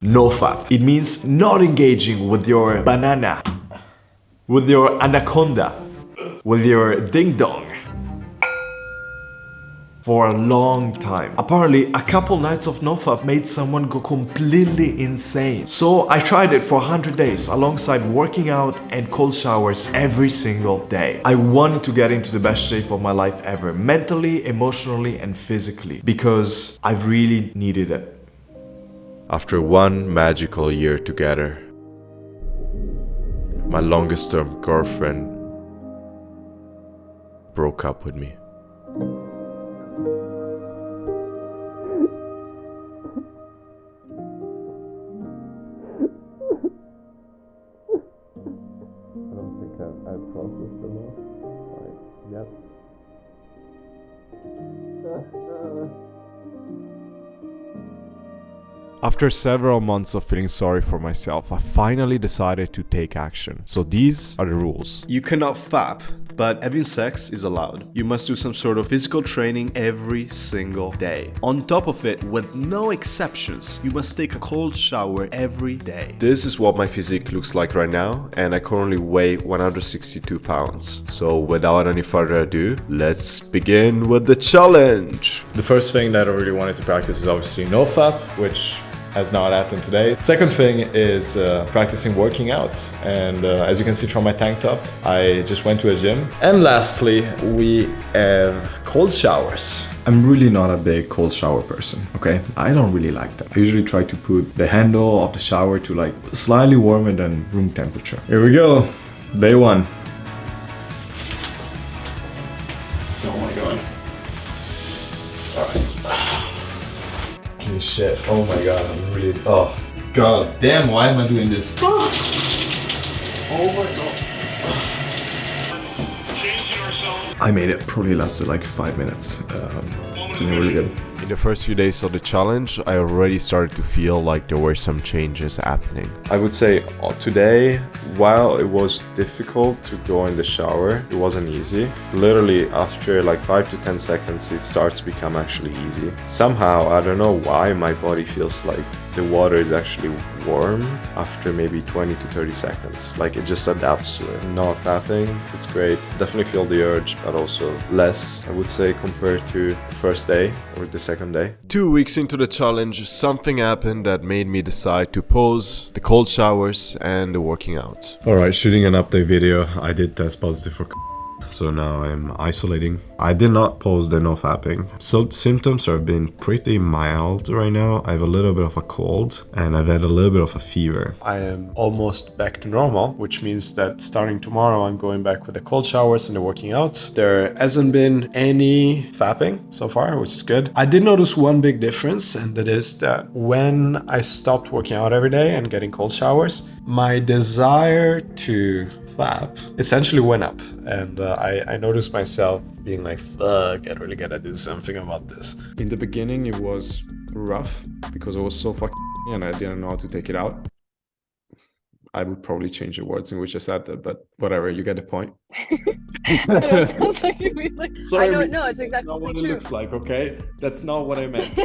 NoFap. It means not engaging with your banana, with your anaconda, with your ding dong for a long time. Apparently, a couple nights of NoFap made someone go completely insane. So I tried it for 100 days alongside working out and cold showers every single day. I wanted to get into the best shape of my life ever, mentally, emotionally, and physically, because I really needed it. After one magical year together, my longest term girlfriend broke up with me. I don't think I've processed the loss yet. After several months of feeling sorry for myself, I finally decided to take action. So these are the rules. You cannot fap, but having sex is allowed. You must do some sort of physical training every single day. On top of it, with no exceptions, you must take a cold shower every day. This is what my physique looks like right now, and I currently weigh 162 pounds. So without any further ado, let's begin with the challenge. The first thing that I really wanted to practice is obviously NoFap, which has not happened today. Second thing is practicing working out, and as you can see from my tank top, I just went to a gym. And lastly, we have cold showers. I'm really not a big cold shower person, okay? I don't really like that. I usually try to put the handle of the shower to like slightly warmer than room temperature. Here we go, day one. Oh my god. Alright. Holy shit, oh my god, I'm really, oh god damn, why am I doing this? Oh my god. I made it, probably lasted like 5 minutes. Feeling really good. In the first few days of the challenge, I already started to feel like there were some changes happening. I would say today, while it was difficult to go in the shower, it wasn't easy. Literally after like 5 to 10 seconds, it starts to become actually easy. Somehow, I don't know why, my body feels like the water is actually warm after maybe 20 to 30 seconds. Like it just adapts to it. Not fapping, it's great. Definitely feel the urge, but also less, I would say, compared to the first day or the second day. 2 weeks into the challenge, something happened that made me decide to pause the cold showers and the working out. Alright, shooting an update video, I did test positive for so now I'm isolating. I did not post the NoFapping. So symptoms have been pretty mild right now. I have a little bit of a cold and I've had a little bit of a fever. I am almost back to normal, which means that starting tomorrow I'm going back with the cold showers and the working out. There hasn't been any fapping so far, which is good. I did notice one big difference, and that is that when I stopped working out every day and getting cold showers, my desire to fap essentially went up, and I noticed myself being like, fuck, I really gotta do something about this. In the beginning it was rough because it was so fucking and I didn't know how to take it out. I would probably change the words in which I said that, but whatever, you get the point. It sounds like you mean like, Sorry, I don't know, it's exactly not what true. it looks like, okay? That's not what I meant.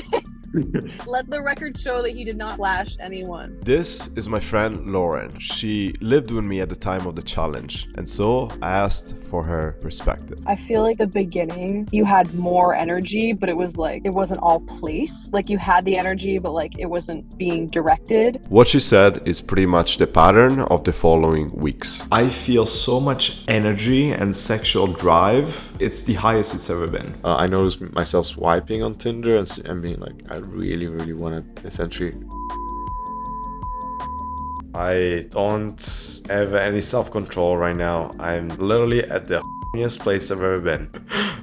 Let the record show that he did not flash anyone. This is my friend Lauren. She lived with me at the time of the challenge, and so I asked for her perspective. I feel like the beginning, you had more energy, but it was like, it wasn't all place. Like you had the energy, but like it wasn't being directed. What she said is pretty much the pattern of the following weeks. I feel so much energy and sexual drive. It's the highest it's ever been. I noticed myself swiping on Tinder and being like, I really want to essentially. I don't have any self-control right now. I'm literally at the place I've ever been.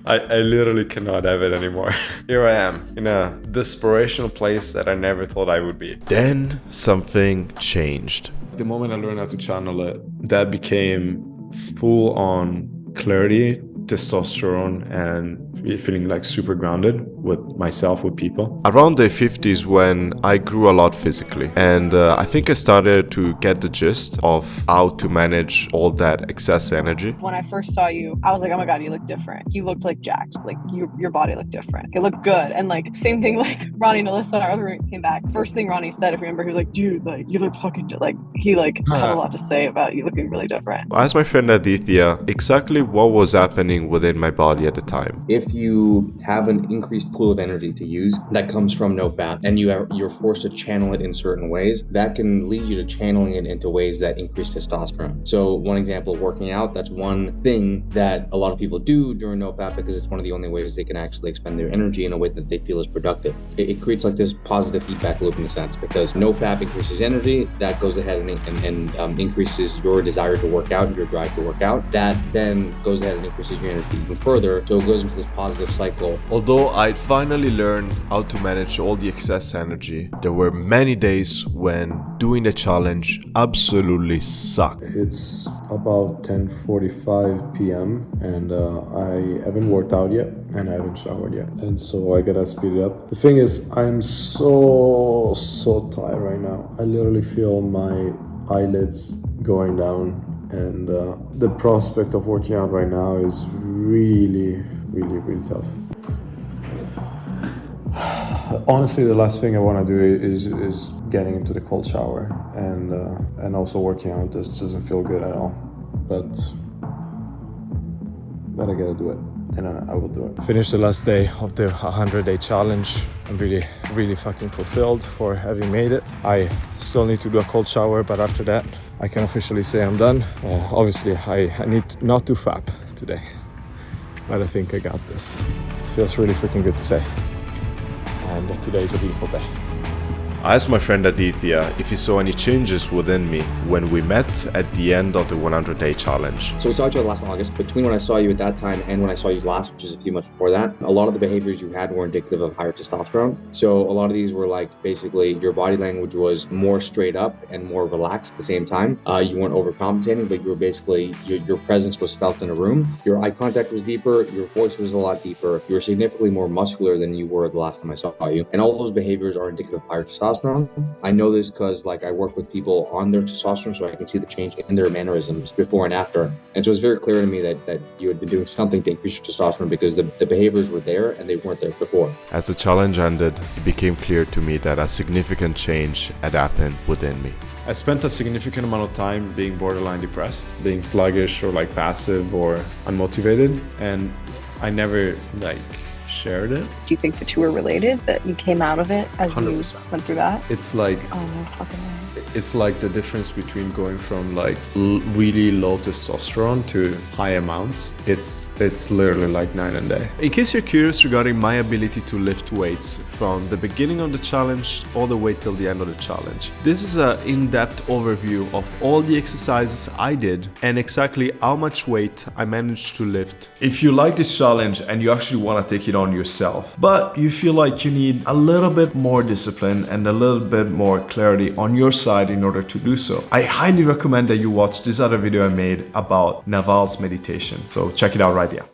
I literally cannot have it anymore. Here I am in a desperational place that I never thought I would be. Then something changed. The moment I learned how to channel it, that became full on clarity testosterone and feeling like super grounded with myself, with people. Around day 50 is when I grew a lot physically, and I think I started to get the gist of how to manage all that excess energy. When I first saw you, I was like, oh my God, you look different. You looked like jacked. Like your body looked different. It looked good. And like same thing, like Ronnie and Alyssa, our other roommates came back. First thing Ronnie said, if you remember, he was like, dude, like you look fucking like he like had a lot to say about you looking really different. I asked my friend Aditya exactly what was happening within my body at the time. If you have an increased pool of energy to use that comes from NoFap, and you're forced to channel it in certain ways, that can lead you to channeling it into ways that increase testosterone. So one example, working out, that's one thing that a lot of people do during NoFap because it's one of the only ways they can actually expend their energy in a way that they feel is productive. It creates like this positive feedback loop in a sense, because NoFap increases energy, that goes ahead and increases your desire to work out, your drive to work out. That then goes ahead and increases your energy even further, so it goes into this positive cycle. Although I'd finally learned how to manage all the excess energy, there were many days when doing the challenge absolutely sucked. It's about 10:45 p.m. and I haven't worked out yet and I haven't showered yet, and so I gotta speed it up. The thing is, I'm so tired right now. I literally feel my eyelids going down, and the prospect of working out right now is really tough. Honestly, the last thing I want to do is getting into the cold shower, and also working out just doesn't feel good at all. But I gotta do it, and I will do it. Finished the last day of the 100-day challenge. I'm really fucking fulfilled for having made it. I still need to do a cold shower, but after that, I can officially say I'm done. Obviously, I need not to fap today, but I think I got this. Feels really freaking good to say. And today is a beautiful day. I asked my friend Aditya if he saw any changes within me when we met at the end of the 100-day challenge. So we saw each other last August. Between when I saw you at that time and when I saw you last, which is a few months before that, a lot of the behaviors you had were indicative of higher testosterone. So a lot of these were like, basically your body language was more straight up and more relaxed at the same time. You weren't overcompensating, but you were basically, your presence was felt in a room. Your eye contact was deeper. Your voice was a lot deeper. You were significantly more muscular than you were the last time I saw you. And all those behaviors are indicative of higher testosterone. I know this because like I work with people on their testosterone, so I can see the change in their mannerisms before and after. And so it's very clear to me that you had been doing something to increase your testosterone, because the behaviors were there and they weren't there before. As the challenge ended, it became clear to me that a significant change had happened within me. I spent a significant amount of time being borderline depressed, being sluggish or like passive or unmotivated, and I never like shared it. Do you think the two are related, that you came out of it as 100%. you went through that? It's like, Oh no fucking way. it's like the difference between going from like really low testosterone to high amounts. It's literally like night and day. In case you're curious regarding my ability to lift weights from the beginning of the challenge all the way till the end of the challenge, this is an in-depth overview of all the exercises I did and exactly how much weight I managed to lift. If you like this challenge and you actually want to take it on yourself, but you feel like you need a little bit more discipline and a little bit more clarity on your side in order to do so, I highly recommend that you watch this other video I made about Naval's meditation. So check it out right here.